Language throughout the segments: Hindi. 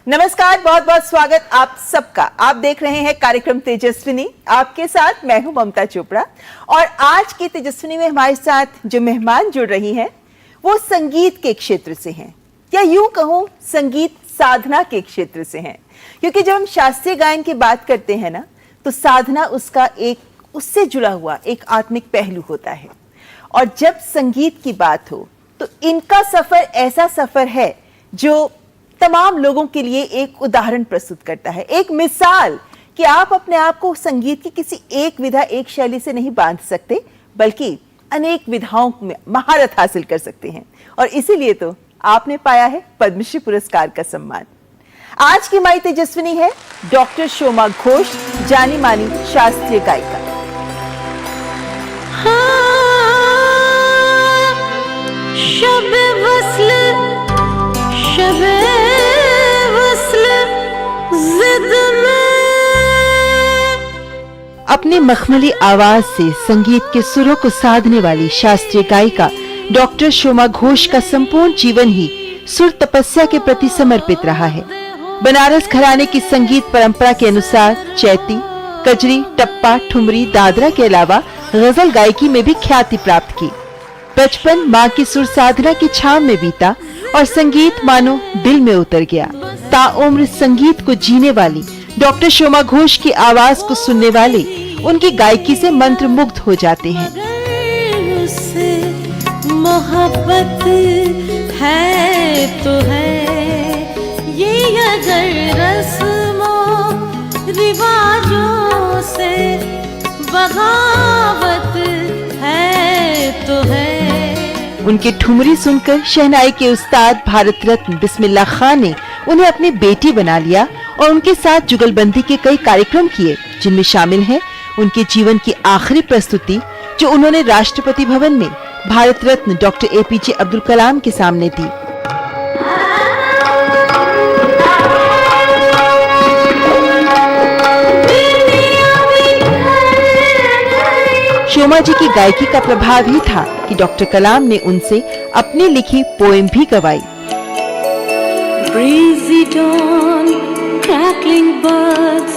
नमस्कार, बहुत बहुत स्वागत आप सबका। आप देख रहे हैं कार्यक्रम तेजस्विनी। आपके साथ मैं हूं ममता चोपड़ा और आज की तेजस्विनी में हमारे साथ जो मेहमान जुड़ रही हैं वो संगीत के क्षेत्र से हैं, या यूं कहूं संगीत साधना के क्षेत्र से हैं। क्योंकि जब हम शास्त्रीय गायन की बात करते हैं ना, तो साधना उसका एक उससे जुड़ा हुआ एक आत्मिक पहलू होता है। और जब संगीत की बात हो तो इनका सफर ऐसा सफर है जो तमाम लोगों के लिए एक उदाहरण प्रस्तुत करता है, एक मिसाल कि आप अपने आप को संगीत की किसी एक विधा, एक शैली से नहीं बांध सकते, बल्कि अनेक विधाओं में महारत हासिल कर सकते हैं। और इसीलिए तो आपने पाया है पद्मश्री पुरस्कार का सम्मान। आज की हमारी तेजस्विनी है डॉक्टर शोमा घोष, जानी मानी शास्त्रीय गायिका। अपनी मखमली आवाज से संगीत के सुरों को साधने वाली शास्त्रीय गायिका डॉक्टर शोमा घोष का संपूर्ण जीवन ही सुर तपस्या के प्रति समर्पित रहा है। बनारस घराने की संगीत परंपरा के अनुसार चैती, कजरी, टप्पा, ठुमरी, दादरा के अलावा गजल गायकी में भी ख्याति प्राप्त की। बचपन माँ की सुर साधना की छाव में बीता और संगीत मानो दिल में उतर गया। ताउम्र संगीत को जीने वाली डॉक्टर शोमा घोष की आवाज को सुनने वाले उनकी गायकी से मंत्र मुग्ध हो जाते हैं। मोहब्बत है तो है ये, अगर रस्मों रिवाजों से बगावत है तो है। उनके ठुमरी सुनकर शहनाई के उस्ताद भारत रत्न बिस्मिल्लाह खान ने उन्हें अपनी बेटी बना लिया और उनके साथ जुगलबंदी के कई कार्यक्रम किए, जिनमें शामिल है उनके जीवन की आखिरी प्रस्तुति जो उन्होंने राष्ट्रपति भवन में भारत रत्न डॉक्टर APJ अब्दुल कलाम के सामने दी। शोमा जी की गायकी का प्रभाव ही था कि डॉक्टर कलाम ने उनसे अपनी लिखी पोएम भी गवाई। Breezy dawn, crackling birds,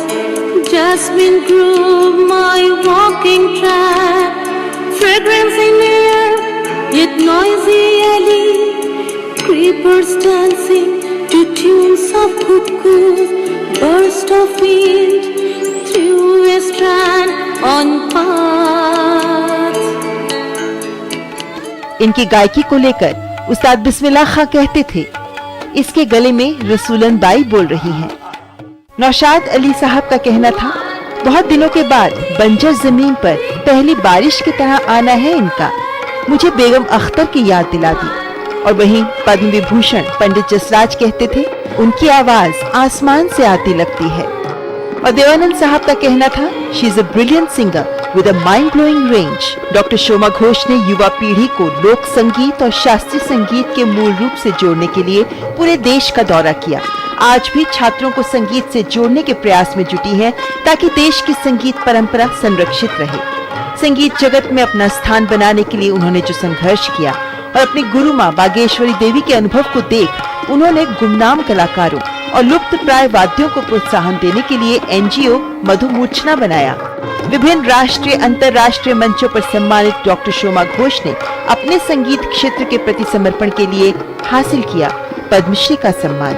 jasmine groove my walking track. Fragrance in air, yet noisy alley, creepers dancing to tunes of cuckoos, burst of wind through a strand on paths. इनकी गायकी को लेकर उस्ताद बिस्मिल्लाह खां कहते थे, इसके गले में रसूलन बाई बोल रही हैं। नौशाद अली साहब का कहना था, बहुत दिनों के बाद बंजर जमीन पर पहली बारिश की तरह आना है इनका, मुझे बेगम अख्तर की याद दिला दी। और वहीं पद्म विभूषण पंडित जसराज कहते थे, उनकी आवाज आसमान से आती लगती है। और देवानंद साहब का कहना था, she is a brilliant singer with a mind blowing range. Doctor Shoma Ghosh ने युवा पीढ़ी को लोक संगीत और शास्त्रीय संगीत के मूल रूप से जोड़ने के लिए पूरे देश का दौरा किया। आज भी छात्रों को संगीत से जोड़ने के प्रयास में जुटी है ताकि देश की संगीत परंपरा संरक्षित रहे। संगीत जगत में अपना स्थान बनाने के लिए उन्होंने जो संघर्ष किया और अपनी गुरु माँ बागेश्वरी देवी के अनुभव को देख उन्होंने गुमनाम कलाकारों और लुप्त प्राय वाद्यों को प्रोत्साहन देने के लिए NGO मधुमूर्छना बनाया। विभिन्न राष्ट्रीय अंतर्राष्ट्रीय मंचों पर सम्मानित डॉक्टर शोमा घोष ने अपने संगीत क्षेत्र के प्रति समर्पण के लिए हासिल किया पद्मश्री का सम्मान।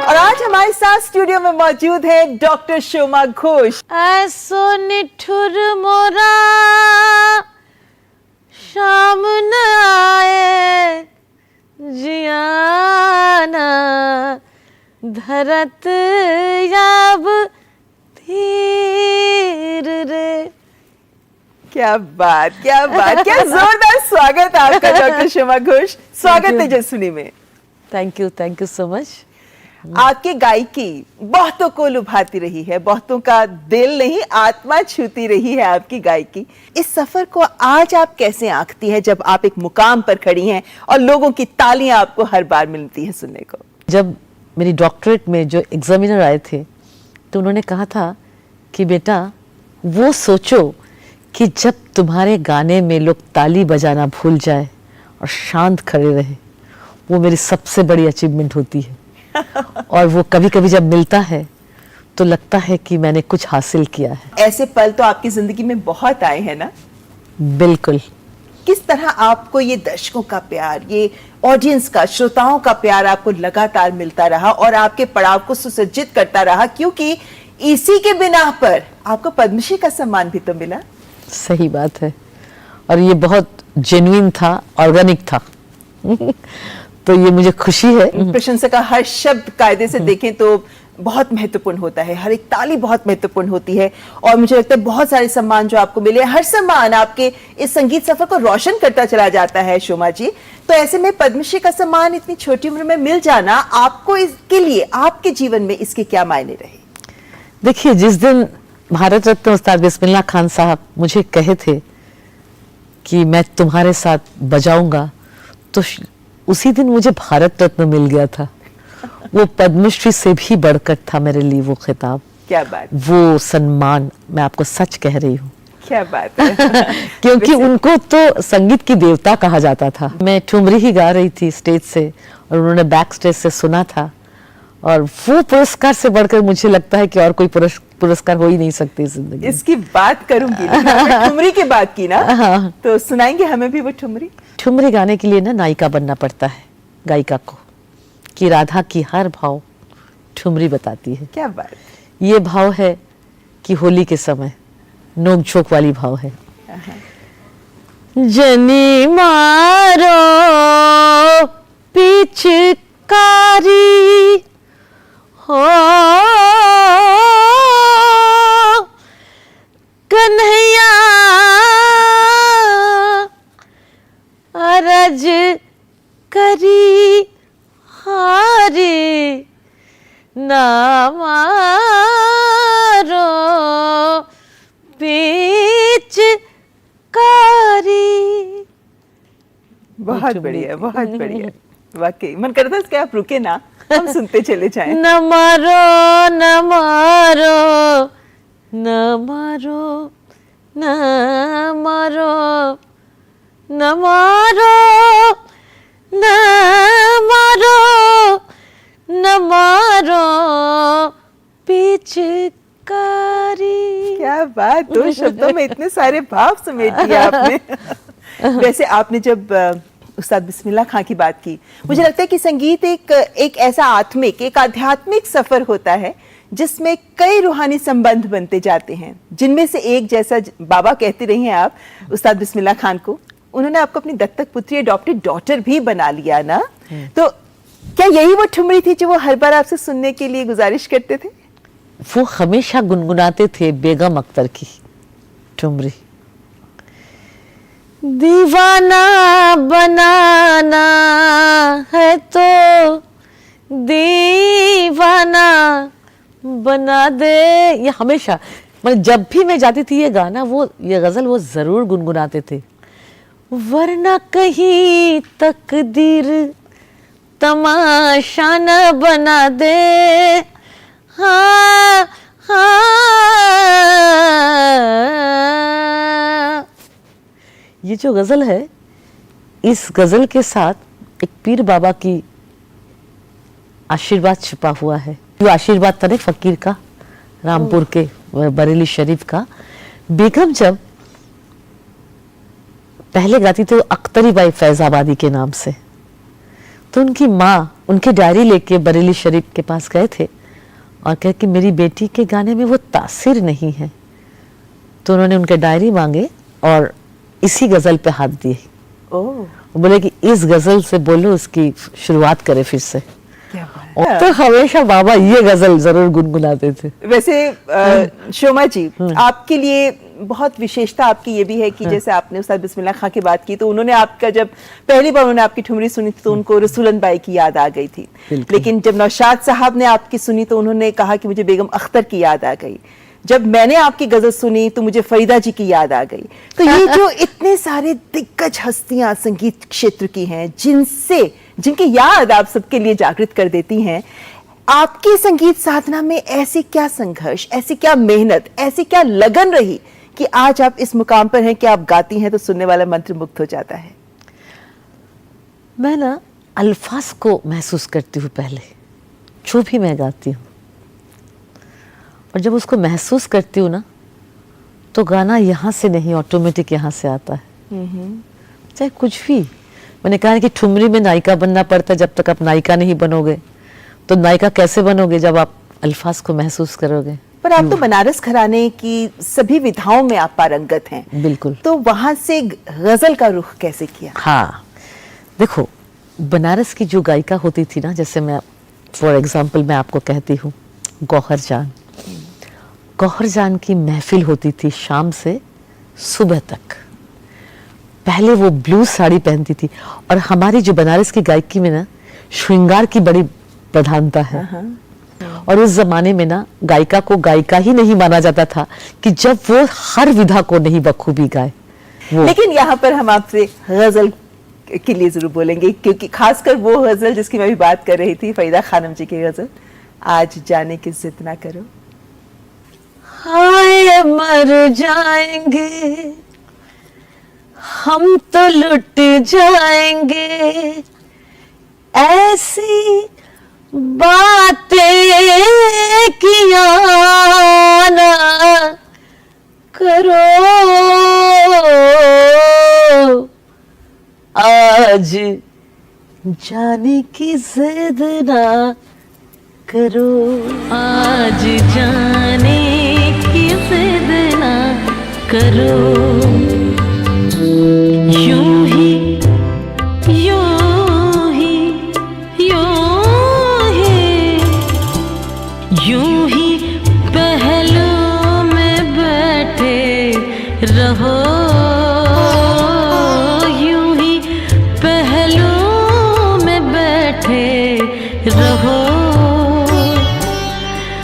और आज हमारे साथ स्टूडियो में मौजूद है डॉक्टर शोमा घोष। ऐसो निठुर मोरा शाम न आए जियाना, धरत याब धीर रे। क्या बात, क्या बात, क्या जोरदार स्वागत आपका डॉक्टर शोमा घोष। स्वागत तेजस्विनी में। Thank you so much. आपकी गायकी बहुतों को लुभाती रही है, बहुतों का दिल नहीं आत्मा छूती रही है आपकी गायकी। इस सफर को आज आप कैसे आंकती है जब आप एक मुकाम पर खड़ी हैं और लोगों की तालियां आपको हर बार मिलती है सुनने को? जब मेरी डॉक्टरेट में जो एग्जामिनर आए थे तो उन्होंने कहा था कि बेटा वो सोचो कि जब तुम्हारे गाने में लोग ताली बजाना भूल जाए और शांत खड़े रहे, वो मेरी सबसे बड़ी अचीवमेंट होती है। और वो कभी कभी जब मिलता है तो लगता है कि मैंने कुछ हासिल किया है। ऐसे पल तो आपकी जिंदगी में बहुत आए हैं ना? बिल्कुल। किस तरह आपको ये दर्शकों का प्यार, ये ऑडियंस का, श्रोताओं का प्यार आपको लगातार मिलता रहा और आपके पड़ाव को सुसज्जित करता रहा, क्योंकि इसी के बिना पर आपको पद्मश्री का सम्मान भी तो मिला। सही बात है, और ये बहुत जेन्युइन था, ऑर्गेनिक था। तो ये मुझे खुशी है। प्रशंसा का हर शब्द कायदे से देखें तो बहुत महत्वपूर्ण होता है, हर एक ताली बहुत महत्वपूर्ण होती है। और मुझे लगता है बहुत सारे सम्मान जो आपको मिले, हर सम्मान आपके इस संगीत सफर को रोशन करता चला जाता है शोमा जी। तो ऐसे में पद्मश्री का सम्मान इतनी छोटी उम्र में मिल जाना, आपको इसके लिए, आपके जीवन में इसके क्या मायने रहे? देखिए, जिस दिन भारत रत्न उस्ताद बिस्मिल्लाह खान साहब मुझे कहे थे कि मैं तुम्हारे साथ बजाऊंगा, तो उसी दिन मुझे भारत रत्न मिल गया था। वो पद्मश्री से भी बढ़कर था मेरे लिए वो खिताब। क्या बात, वो सम्मान, मैं आपको सच कह रही हूँ। क्या बात है। क्योंकि उनको तो संगीत की देवता कहा जाता था। मैं ठुमरी ही गा रही थी स्टेज से और उन्होंने बैक स्टेज से सुना था, और वो पुरस्कार से बढ़कर मुझे लगता है कि और कोई पुरस्कार हो ही नहीं सकती जिंदगी। इसकी बात करूंगी, ठुमरी की बात की ना, हाँ। तो सुनाएंगे हमें भी वो ठुमरी? ठुमरी गाने के लिए ना नायिका बनना पड़ता है गायिका को, कि राधा की हर भाव ठुमरी बताती है। क्या बात। ये भाव है कि होली के समय नोक झोंक वाली भाव है। जनी मारो पिचकारी हो कन्हैया अरज करी हारे ना मारो पिचकारी। बहुत बढ़िया, बहुत बढ़िया। वाकई मन करता है कि आप रुके ना, हम सुनते चले जाएं। न मारो न मारो न मारो न मारो न मारो न मारो न मारो पिचकारी। क्या बात, दो शब्दों में इतने सारे भाव समेट दिए आपने। वैसे आपने जब उस्ताद बिस्मिल्लाह खां की बात की, मुझे लगता है कि संगीत एक ऐसा आत्मिक, एक आध्यात्मिक सफर होता है जिसमें कई रूहानी संबंध बनते जाते हैं, जिनमें से एक, जैसा बाबा कहते रही हैं आप उस्ताद बिस्मिल्लाह खान को, उन्होंने आपको अपनी दत्तक पुत्री, अडॉप्टेड डॉटर भी बना लिया ना। तो क्या यही वो ठुमरी थी जो वो हर बार आपसे सुनने के लिए गुजारिश करते थे? वो हमेशा गुनगुनाते थे बेगम अख्तर की ठुमरी। दीवाना बनाना है तो दीवाना बना दे। ये हमेशा, मतलब जब भी मैं जाती थी ये गाना, वो ये गजल वो जरूर गुनगुनाते थे। वरना कहीं तकदीर तमाशा न बना दे। हाँ हाँ। ये जो गजल है, इस गजल के साथ एक पीर बाबा की आशीर्वाद छिपा हुआ है। वो आशीर्वाद था फकीर का, रामपुर के बरेली शरीफ का। बेगम जब पहले गाती थी अख्तरी बाई फैजाबादी के नाम से, तो उनकी माँ उनकी डायरी लेके बरेली शरीफ के पास गए थे और कहे कि मेरी बेटी के गाने में वो तासीर नहीं है। तो उन्होंने उनके डायरी मांगे और इसी गजल पे हाथ दिए। बोले कि इस गजल से बोलो, उसकी शुरुआत करे फिर से। और तो हमेशा बाबा ये गजल जरूर गुनगुनाते थे। वैसे शोमा जी, आपके लिए बहुत विशेषता आपकी ये भी है कि जैसे आपने उस्ताद बिस्मिल्लाह खां की बात की तो उन्होंने आपका जब पहली बार उन्होंने आपकी ठुमरी सुनी थी तो उनको रसूलन बाई की याद आ गई थी, लेकिन जब नौशाद साहब ने आपकी सुनी तो उन्होंने कहा कि मुझे बेगम अख्तर की याद आ गई। जब मैंने आपकी गजल सुनी तो मुझे फरीदा जी की याद आ गई। तो ये जो इतने सारे दिग्गज हस्तियां संगीत क्षेत्र की हैं जिनकी याद आप सबके लिए जागृत कर देती हैं, आपकी संगीत साधना में ऐसी क्या संघर्ष, ऐसी क्या मेहनत, ऐसी क्या लगन रही कि आज आप इस मुकाम पर हैं कि आप गाती हैं तो सुनने वाला मंत्रमुग्ध हो जाता है? मैं ना अल्फाज को महसूस करती हूँ पहले, जो भी मैं गाती हूँ, और जब उसको महसूस करती हूँ ना तो गाना यहाँ से नहीं ऑटोमेटिक यहाँ से आता है। चाहे कुछ भी, मैंने कहा कि ठुमरी में नायिका बनना पड़ता है, जब तक आप नायिका नहीं बनोगे तो नायिका कैसे बनोगे, जब आप अल्फाज को महसूस करोगे। पर आप तो बनारस घराने की सभी विधाओं में आप पारंगत हैं। बिल्कुल। तो वहां से गजल का रुख कैसे किया? हाँ, देखो बनारस की जो गायिका होती थी ना, जैसे मैं फॉर एग्जांपल मैं आपको कहती हूँ गौहर जान। गौहर जान की महफिल होती थी शाम से सुबह तक। पहले वो ब्लू साड़ी पहनती थी, और हमारी जो बनारस की गायकी में ना श्रृंगार की बड़ी प्रधानता है। और उस जमाने में ना गायिका को गायिका ही नहीं माना जाता था कि जब वो हर विधा को नहीं बखूबी गाए। लेकिन यहाँ पर हम आपसे गजल के लिए जरूर बोलेंगे, क्योंकि खासकर वो गजल जिसकी मैं भी बात कर रही थी, फरीदा खानम जी की गजल, आज जाने की जिद ना करो। हाय मर जाएंगे हम तो लुट जाएंगे, ऐसी बातें किया ना करो, आज जाने की जिद ना करो, आज जाने की जिद ना करो, यूं ही यूं ही यूं ही यूं ही पहलू में बैठे रहो, यूं ही पहलू में बैठे रहो,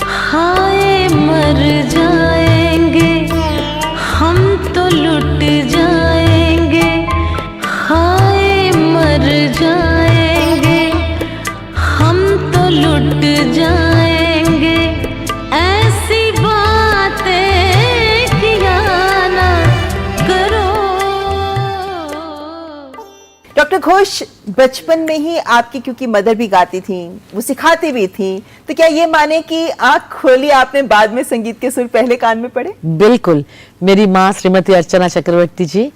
हाय मर जाएंगे हम तो लुट जाएंगे, हाय मर जाएंगे हम तो लुट जाएंगे, ऐसी बातें किया ना करो। डॉक्टर घोष, बचपन में ही आपकी, क्योंकि मदर भी गाती थी, वो सिखाती भी थी, तो क्या ये माने कि आंख खोली आपने, बाद में संगीत के सुर पहले कान में पड़े? बिल्कुल। मेरी माँ श्रीमती अर्चना चक्रवर्ती जी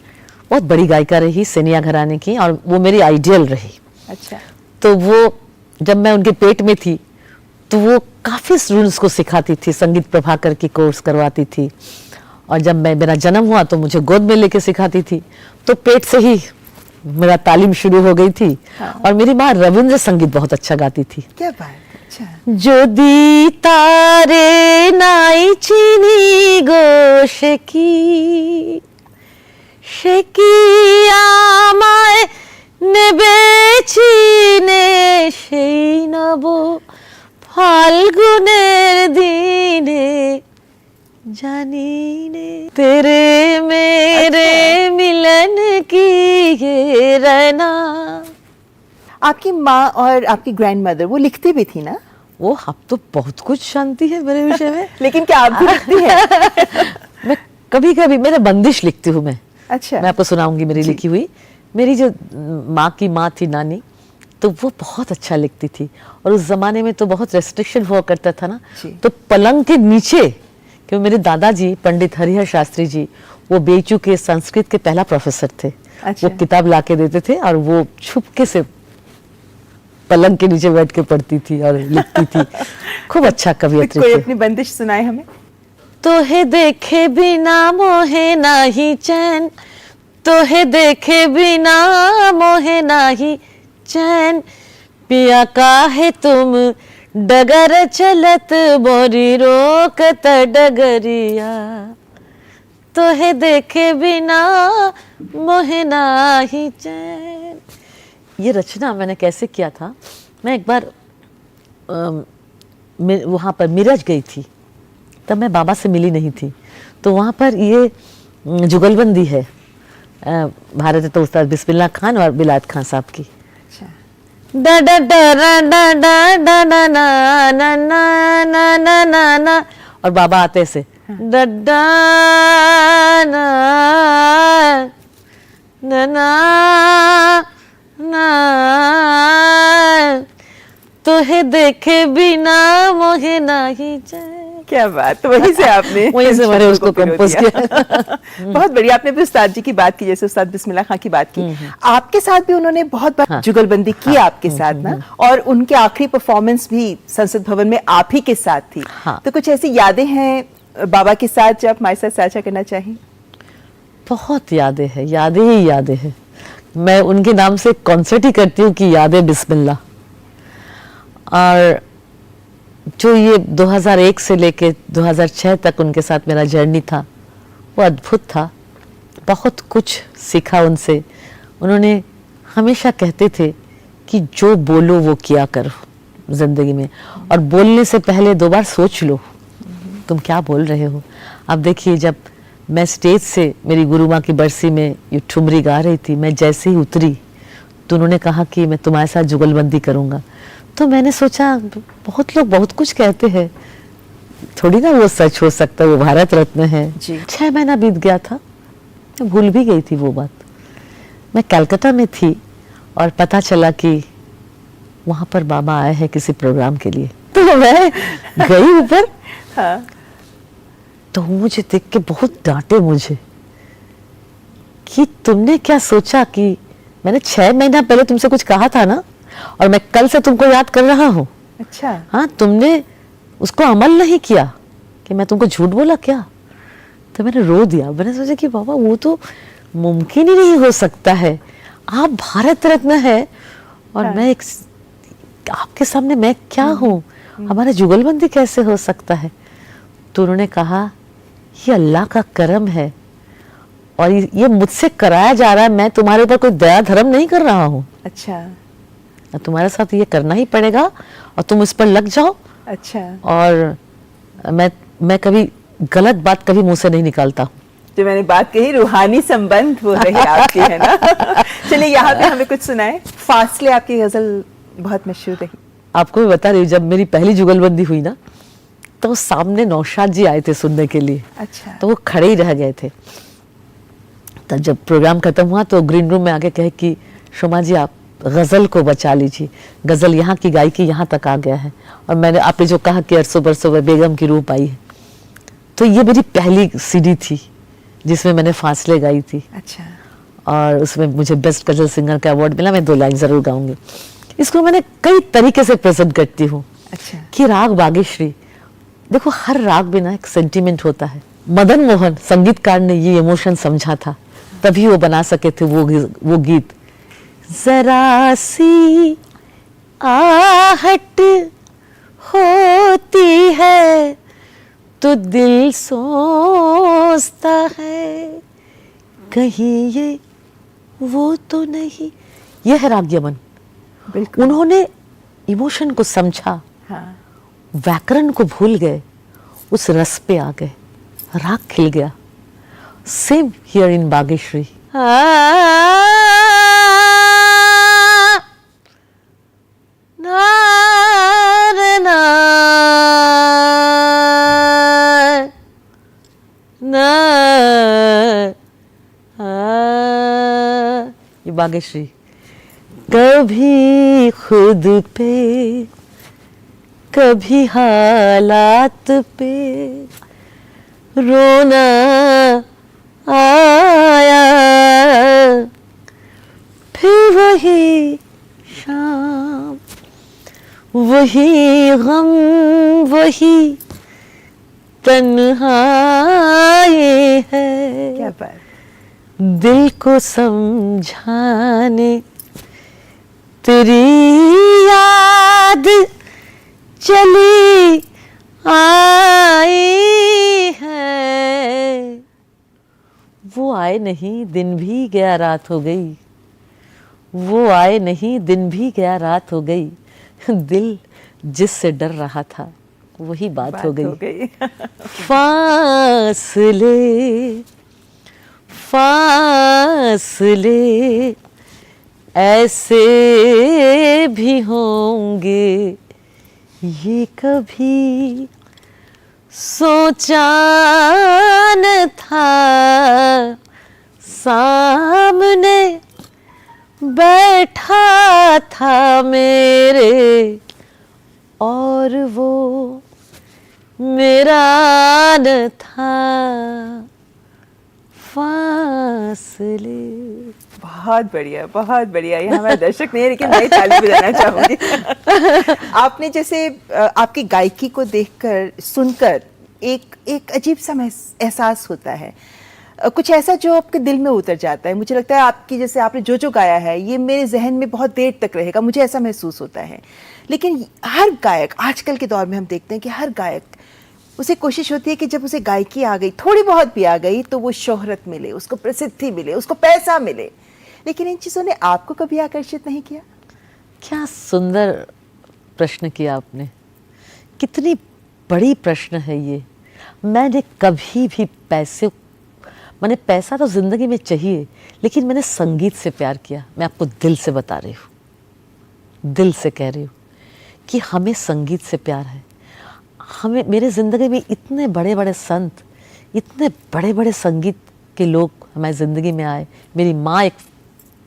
बहुत बड़ी गायिका रही सेनिया घराने की, और वो मेरी आइडियल रही। अच्छा। तो वो जब मैं उनके पेट में थी तो वो काफ़ी स्टूडेंट्स को सिखाती थी, संगीत प्रभाकर की कोर्स करवाती थी, और जब मेरा जन्म हुआ तो मुझे गोद में लेके सिखाती थी। तो पेट से ही मेरा तालीम शुरू हो गई थी। हाँ। और मेरी माँ रविंद्र संगीत बहुत अच्छा गाती थी। क्या बात। अच्छा। जो दी तारे नाई चीनी गोश की शेकी आमाय নেবেছিনে সেই নব ফাল্গুনের দিনে জানি নে तेरे मेरे मिलन की ये रहना। आपकी माँ और आपकी ग्रैंड मदर वो लिखती भी थी ना? वो अब तो बहुत कुछ जानती है मेरे विषय में। लेकिन क्या आप भी लिखती हैं? मैं कभी कभी मेरा बंदिश लिखती हूँ मैं। अच्छा। मैं आपको सुनाऊंगी मेरी लिखी हुई। मेरी जो माँ की माँ थी नानी, तो वो बहुत अच्छा लिखती थी, और उस जमाने में तो बहुत रेस्ट्रिक्शन हुआ करता था ना, तो पलंग के नीचे, क्योंकि मेरे दादाजी पंडित हरिहर शास्त्री जी वो बेचू के संस्कृत के पहला प्रोफेसर थे। अच्छा। वो किताब लाके देते थे और वो छुपके से पलंग के नीचे बैठ के पढ़ती थी और लिखती थी। खूब अच्छा कवियत्री कोई थी। अपनी बंदिश सुनाए हमें। तोहे देखे बिना मोहे नाही चैन, तोहे देखे बिना मोहे नाही चैन, पिया काहे तुम डगर चलत मोरी रोकत डगरिया, तोहे देखे बिना मोहे नाही चैन। ये रचना मैंने कैसे किया था, मैं एक बार वहाँ पर मिरज गई थी, तब मैं बाबा से मिली नहीं थी, तो वहाँ पर ये जुगलबंदी है भारत रत्न उस्ताद बिस्मिल्लाह खान और बिलायत खान साहब की। डा डा डा डा डा डा डा ना ना ना ना ना ना ना ना, और बाबा आते से डा डा ना ना ना ना, तोहे देखे बिना मोहे नहीं जाए। क्या बात, वहीं से आपने वहीं से मैंने उसको कंपोज किया। बहुत बढ़िया। आपने भी उस्ताद जी की बात की, जैसे उस्ताद बिस्मिल्लाह खां की बात की, आपके साथ भी उन्होंने बहुत बार जुगलबंदी की आपके साथ ना, और उनके आखिरी परफॉर्मेंस भी संसद भवन में आप ही के साथ थी। तो कुछ ऐसी यादें हैं बाबा के साथ जो आप हमारे साथ साझा करना चाहें? बहुत यादें हैं, यादें ही यादें हैं। मैं उनके नाम से कॉन्सर्ट ही करती हूँ कि यादें बिस्मिल्लाह। और जो ये 2001 से लेके 2006 तक उनके साथ मेरा जर्नी था, वो अद्भुत था। बहुत कुछ सीखा उनसे। उन्होंने हमेशा कहते थे कि जो बोलो वो किया करो ज़िंदगी में, और बोलने से पहले 2 बार सोच लो तुम क्या बोल रहे हो। अब देखिए, जब मैं स्टेज से मेरी गुरु माँ की बरसी में ये ठुमरी गा रही थी, मैं जैसे ही उतरी तो उन्होंने कहा कि मैं तुम्हारे साथ जुगलबंदी करूँगा। तो मैंने सोचा, बहुत लोग बहुत कुछ कहते हैं, थोड़ी ना वो सच हो सकता है, वो भारत रत्न है। 6 महीना बीत गया था, मैं भूल भी गई थी वो बात। मैं कलकत्ता में थी और पता चला कि वहाँ पर बाबा आए हैं किसी प्रोग्राम के लिए, तो मैं गई ऊपर। हाँ। तो मुझे देख के बहुत डांटे मुझे कि तुमने क्या सोचा कि मैंने 6 महीना पहले तुमसे कुछ कहा था ना, और मैं कल से तुमको याद कर रहा हूँ। अच्छा। हाँ, तुमने उसको अमल नहीं किया कि मैं तुमको झूठ बोला क्या? तो मैंने रो दिया। मैंने सोचा कि बाबा वो तो मुमकिन ही नहीं हो सकता है, आप भारत रत्न है और हाँ। मैं एक आपके सामने मैं क्या हूँ, हमारा जुगलबंदी कैसे हो सकता है? तो उन्होंने कहा ये अल्लाह का करम है और ये मुझसे कराया जा रहा है, मैं तुम्हारे ऊपर कोई दया धर्म नहीं कर रहा हूँ। अच्छा। तुम्हारे साथ ये करना ही पड़ेगा और तुम इस पर लग जाओ। अच्छा। और मैं कभी गलत बात कभी मुंह से नहीं निकालता हूँ। जो मैंने बात कही, रूहानी संबंध वो रहे आपके, है ना। चलिए यहाँ पे हमें कुछ सुनाए। फासले आपकी गजल बहुत मशहूर रही। आपको भी बता रही हूँ, जब मेरी पहली जुगलबंदी हुई ना, तो सामने नौशाद जी आए थे सुनने के लिए। अच्छा। तो वो खड़े ही रह गए थे। तब जब प्रोग्राम खत्म हुआ तो ग्रीन रूम में आके कहे कि शोमा जी आप गज़ल को बचा लीजिए, गज़ल यहाँ की गायकी यहाँ तक आ गया है। और मैंने आपने जो कहा कि अरसों बरसों में बेगम की रूप आई है, तो ये मेरी पहली सीडी थी जिसमें मैंने फासले गाई थी। अच्छा। और उसमें मुझे बेस्ट गज़ल सिंगर का अवार्ड मिला। मैं 2 लाइन ज़रूर गाऊंगी। इसको मैंने कई तरीके से प्रेजेंट करती हूँ। अच्छा। कि राग बागेश्वरी, देखो हर राग में ना एक सेंटिमेंट होता है। मदन मोहन संगीतकार ने ये इमोशन समझा था, तभी वो बना सके थे वो गीत। जरा सी आहट होती है तो दिल सोचता है कहीं ये वो तो नहीं। यह है राग यमन। बिल्कुल। उन्होंने इमोशन को समझा, हाँ। व्याकरण को भूल गए, उस रस पे आ गए, राग खिल गया। Same here in Bageshwari. ये बागेश्वरी। कभी खुद पे कभी हालात पे रोना आया, फिर वही शाम वही गम वही तन्हाई है। क्या बात। दिल को समझाने तेरी याद चली आई है। वो आए नहीं, दिन भी गया रात हो गई। वो आए नहीं, दिन भी गया रात हो गई। दिल जिससे डर रहा था वही बात हो गई। फासले फासले ऐसे भी होंगे, ये कभी सोचा न था। सामने बैठा था मेरे और वो मेरा न था। फासले। बहुत बढ़िया, बहुत बढ़िया। ये हमारे दर्शक नहीं है, लेकिन मैं ताली बजाना चाहूंगी। आपने जैसे आपकी गायकी को देखकर, सुनकर एक अजीब सा एहसास होता है, कुछ ऐसा जो आपके दिल में उतर जाता है। मुझे लगता है आपकी, जैसे आपने जो गाया है, ये मेरे जहन में बहुत देर तक रहेगा, मुझे ऐसा महसूस होता है। लेकिन हर गायक, आजकल के दौर में हम देखते हैं कि हर गायक, उसे कोशिश होती है कि जब उसे गायकी आ गई, थोड़ी बहुत भी आ गई, तो वो शोहरत मिले, उसको प्रसिद्धि मिले, उसको पैसा मिले। लेकिन इन चीज़ों ने आपको कभी आकर्षित नहीं किया? क्या सुंदर प्रश्न किया आपने, कितनी बड़ी प्रश्न है ये। मैंने कभी भी मैंने पैसा तो ज़िंदगी में चाहिए, लेकिन मैंने संगीत से प्यार किया। मैं आपको दिल से बता रही हूँ, दिल से कह रही हूँ कि हमें संगीत से प्यार है। हमें, मेरे ज़िंदगी में इतने बड़े बड़े संत, इतने बड़े बड़े संगीत के लोग हमारी ज़िंदगी में आए। मेरी माँ एक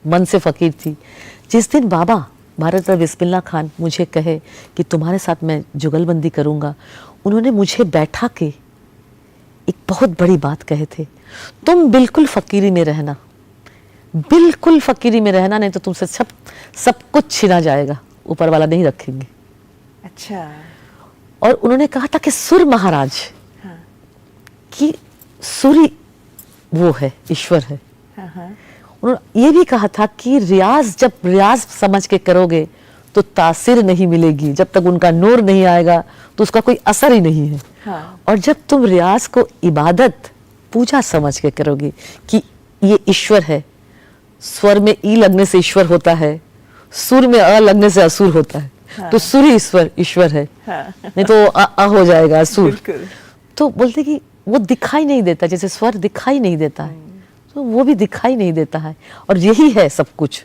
मन से फ़कीर थी। जिस दिन बाबा भारत रत्न बिस्मिल्लाह खान मुझे कहे कि तुम्हारे साथ मैं जुगलबंदी करूँगा, उन्होंने मुझे बैठा के एक बहुत बड़ी बात कहे थे, तुम बिल्कुल फ़कीरी में रहना, बिल्कुल फ़कीरी में रहना, नहीं तो तुमसे सब कुछ छीना जाएगा, ऊपर वाला नहीं रखेंगे। अच्छा। और उन्होंने कहा था कि सुर महाराज, हाँ। कि सुरी वो है, ईश्वर है। हाँ। उन्होंने ये भी कहा था कि जब रियाज समझ के करोगे तो तासीर नहीं मिलेगी, जब तक उनका नूर नहीं आएगा तो उसका कोई असर ही नहीं है। हाँ। और जब तुम रियाज को इबादत, पूजा समझ के करोगे कि ये ईश्वर है, स्वर में ई लगने से ईश्वर होता है, सुर में अ लगने से असुर होता है। हाँ। तो सुरी ईश्वर है। हाँ। नहीं तो अ हो जाएगा असुर। तो बोलते कि वो दिखाई नहीं देता, जैसे स्वर दिखाई नहीं देता है, तो वो भी दिखाई नहीं देता है। और यही है सब कुछ।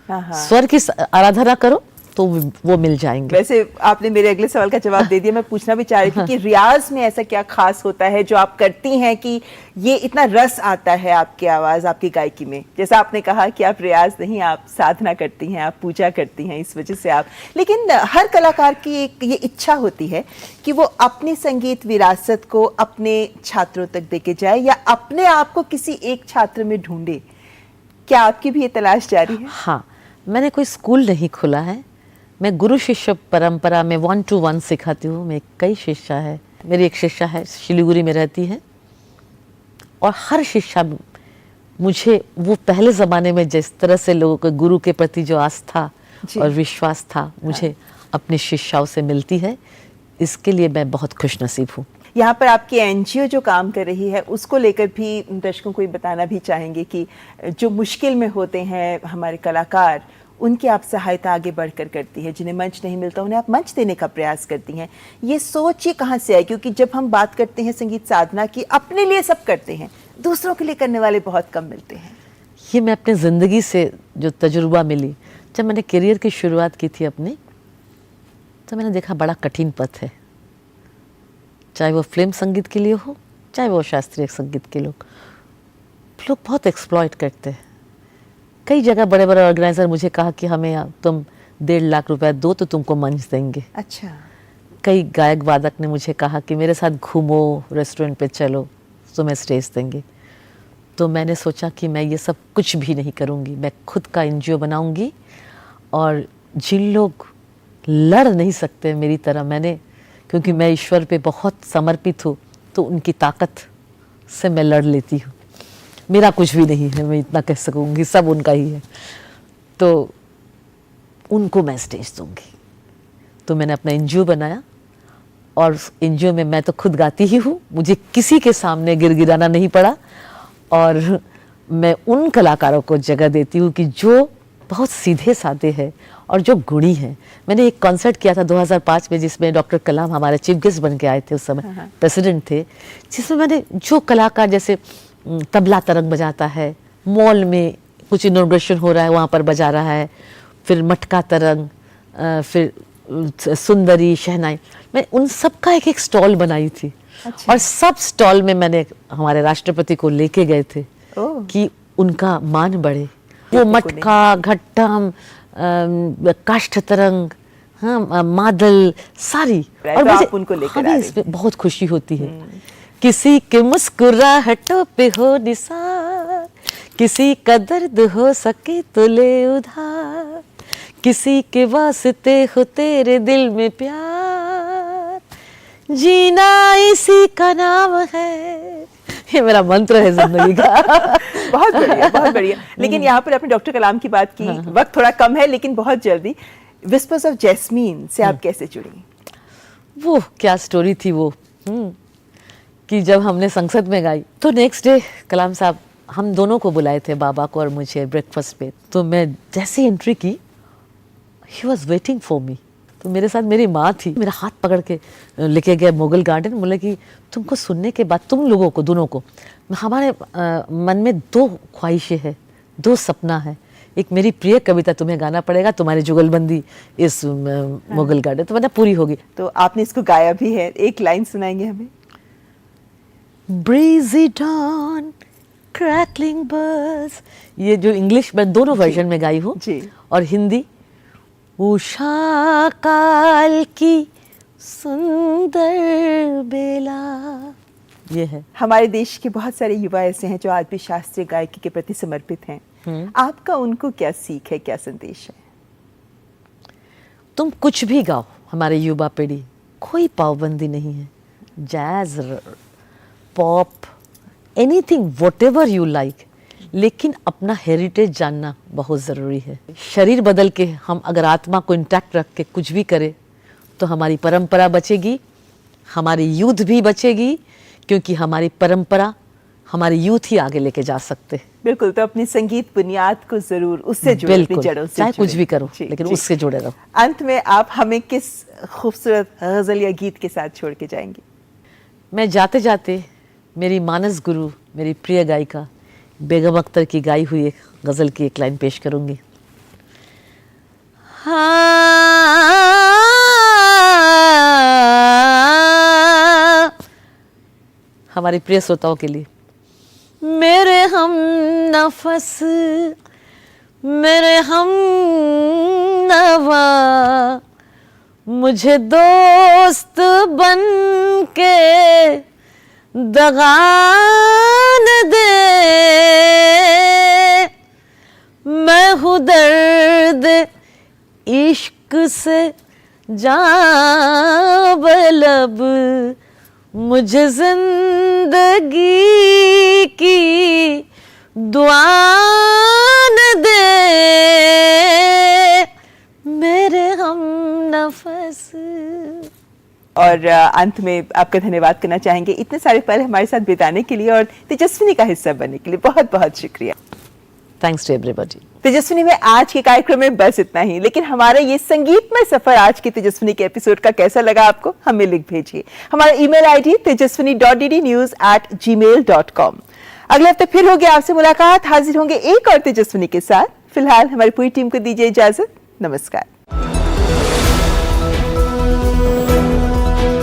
हाँ। स्वर की आराधना करो तो वो मिल जाएंगे। वैसे आपने मेरे अगले सवाल का जवाब दे दिया। मैं पूछना भी चाह रही थी कि रियाज में ऐसा क्या खास होता है जो आप करती हैं कि ये इतना रस आता है आपकी आवाज़, आपकी गायकी में? जैसा आपने कहा कि आप रियाज नहीं, आप साधना करती हैं, आप पूजा करती हैं, इस वजह से आप, लेकिन हर कलाकार की एक ये इच्छा होती है कि वो अपनी संगीत विरासत को अपने छात्रों तक देके जाए या अपने आप को किसी एक छात्र में ढूंढे। क्या आपकी भी ये तलाश जारी है? हाँ, मैंने कोई स्कूल नहीं खोला है। मैं गुरु शिष्य परंपरा में 1 to 1 सिखाती हूँ। मेरी कई शिष्या है। मेरी एक शिष्या है, शिलीगुड़ी में रहती है, और हर शिष्या मुझे, वो पहले ज़माने में जिस तरह से लोगों के गुरु के प्रति जो आस्था और विश्वास था, मुझे अपनी शिष्याओं से मिलती है। इसके लिए मैं बहुत खुशनसीब हूँ। यहाँ पर आपकी एनजीओ जो काम कर रही है, उसको लेकर भी दर्शकों को बताना भी चाहेंगे कि जो मुश्किल में होते हैं हमारे कलाकार, उनकी आप सहायता आगे बढ़कर करती है। जिन्हें मंच नहीं मिलता उन्हें आप मंच देने का प्रयास करती हैं। ये सोच ये कहाँ से आई? क्योंकि जब हम बात करते हैं संगीत साधना की, अपने लिए सब करते हैं, दूसरों के लिए करने वाले बहुत कम मिलते हैं। ये मैं अपने ज़िंदगी से जो तजुर्बा मिली, जब मैंने करियर की शुरुआत की थी अपनी, तो मैंने देखा बड़ा कठिन पथ है। चाहे वो फिल्म संगीत के लिए हो, चाहे वो शास्त्रीय संगीत के लोग बहुत एक्सप्लॉइट करते हैं। कई जगह बड़े बड़े ऑर्गेनाइजर मुझे कहा कि हमें तुम 1.5 लाख रुपए दो तो तुमको मंच देंगे। अच्छा। कई गायक वादक ने मुझे कहा कि मेरे साथ घूमो, रेस्टोरेंट पे चलो, तुम्हें स्टेज देंगे। तो मैंने सोचा कि मैं ये सब कुछ भी नहीं करूँगी, मैं खुद का एनजीओ बनाऊँगी। और जिन लोग लड़ नहीं सकते मेरी तरह, मैंने, क्योंकि मैं ईश्वर पे बहुत समर्पित हूँ, तो उनकी ताकत से मैं लड़ लेती हूँ। मेरा कुछ भी नहीं है, मैं इतना कह सकूँगी, सब उनका ही है। तो उनको मैं स्टेज दूँगी। तो मैंने अपना एनजीओ बनाया, और एनजीओ में मैं तो खुद गाती ही हूँ, मुझे किसी के सामने गिड़गिड़ाना नहीं पड़ा। और मैं उन कलाकारों को जगह देती हूँ कि जो बहुत सीधे साधे हैं और जो गुणी हैं। मैंने एक कॉन्सर्ट किया था 2005 में जिसमें डॉक्टर कलाम हमारे चीफ गेस्ट बन के आए थे, उस समय प्रेसिडेंट थे, जिसमें मैंने जो कलाकार जैसे तबला तरंग बजाता है, मॉल में कुछ इनोग्रेशन हो रहा है वहाँ पर बजा रहा है, फिर मटका तरंग, फिर सुंदरी, शहनाई, मैं उन सब का एक एक स्टॉल बनाई थी। और सब स्टॉल में मैंने हमारे राष्ट्रपति को लेके गए थे कि उनका मान बढ़े। वो मटका, घट्टम, काष्ठ तरंग, हाँ, मादल, सारी, और मुझे उनको लेकर हमें इसमें बहुत खुशी होती है। किसी के मुस्कुराहटों पे हो निसार, किसी का दर्द हो सके तो ले उधार, किसी के वास्ते हो तेरे दिल में प्यार, जीना इसी का नाम है। ये मेरा मंत्र है जिंदगी का। बहुत बढ़िया, बहुत बढ़िया। लेकिन यहाँ पर आपने डॉक्टर कलाम की बात की, वक्त थोड़ा कम है लेकिन बहुत जल्दी, विस्पर्स ऑफ जैस्मीन से आप कैसे जुड़ी? वो क्या स्टोरी थी वो, कि जब हमने संसद में गाई तो नेक्स्ट डे कलाम साहब हम दोनों को बुलाए थे, बाबा को और मुझे, ब्रेकफास्ट पे। तो मैं जैसे एंट्री की, he was waiting for me. तो मेरे साथ मेरी माँ थी, मेरा हाथ पकड़ के लेके गए मुगल गार्डन। बोले कि तुमको सुनने के बाद, तुम लोगों को, दोनों को, हमारे मन में दो ख्वाहिशें हैं, दो सपना है। एक मेरी प्रिय कविता तुम्हें गाना पड़ेगा, तुम्हारी जुगलबंदी इस मुगल गार्डन, तो मैंने पूरी होगी। तो आपने इसको गाया भी है, एक लाइन सुनाएंगे हमें? Breezy dawn, crackling birds, ये जो इंग्लिश में दोनों वर्जन में गाई हूँ, और हिंदी, उषा काल की सुंदर बेला, ये है। हमारे देश के बहुत सारे युवा ऐसे हैं जो आज भी शास्त्रीय गायकी के प्रति समर्पित हैं। आपका उनको क्या सीख है, क्या संदेश है? तुम कुछ भी गाओ, हमारे युवा पीढ़ी, कोई पाबंदी नहीं है। Jazz, pop, anything, whatever you like, लेकिन अपना हेरिटेज जानना बहुत ज़रूरी है। शरीर बदल के हम अगर आत्मा को इंटैक्ट रख के कुछ भी करें तो हमारी परंपरा बचेगी, हमारी यूथ भी बचेगी, क्योंकि हमारी परंपरा हमारी यूथ ही आगे लेके जा सकते हैं। बिल्कुल, तो अपनी संगीत बुनियाद को जरूर उससे जुड़े, अपनी जड़ों से चाहे कुछ भी करो, लेकिन उससे जुड़े रहो। अंत में आप हमें किस खूबसूरत गजल या गीत के साथ छोड़ के जाएंगे? मैं जाते जाते मेरी मानस गुरु, मेरी प्रिय गायिका बेगम अख्तर की गाई हुई एक गजल की एक लाइन पेश करूंगी। हमारे प्रिय श्रोताओं के लिए। मेरे हम नफस, मेरे हम नवा, मुझे दोस्त बन के दगा न दे, मैं हूँ दर्द इश्क से जां बलब, मुझे जिंदगी की दुआ न दे, मेरे हम नफस। और अंत में आपका धन्यवाद करना चाहेंगे इतने सारे पल हमारे साथ बिताने के लिए और तेजस्विनी का हिस्सा बनने के लिए। बहुत बहुत शुक्रिया। Thanks to everybody. तेजस्विनी में आज के कार्यक्रम में बस इतना ही, लेकिन हमारा ये संगीतमय सफर आज के तेजस्विनी के एपिसोड का कैसा लगा आपको, हमें लिख भेजिए। हमारा ईमेल आईडी tejaswini.ddnews@gmail.com। अगले हफ्ते फिर होगी आपसे मुलाकात, हाजिर होंगे एक और तेजस्विनी के साथ। फिलहाल हमारी पूरी टीम को दीजिए इजाजत। नमस्कार।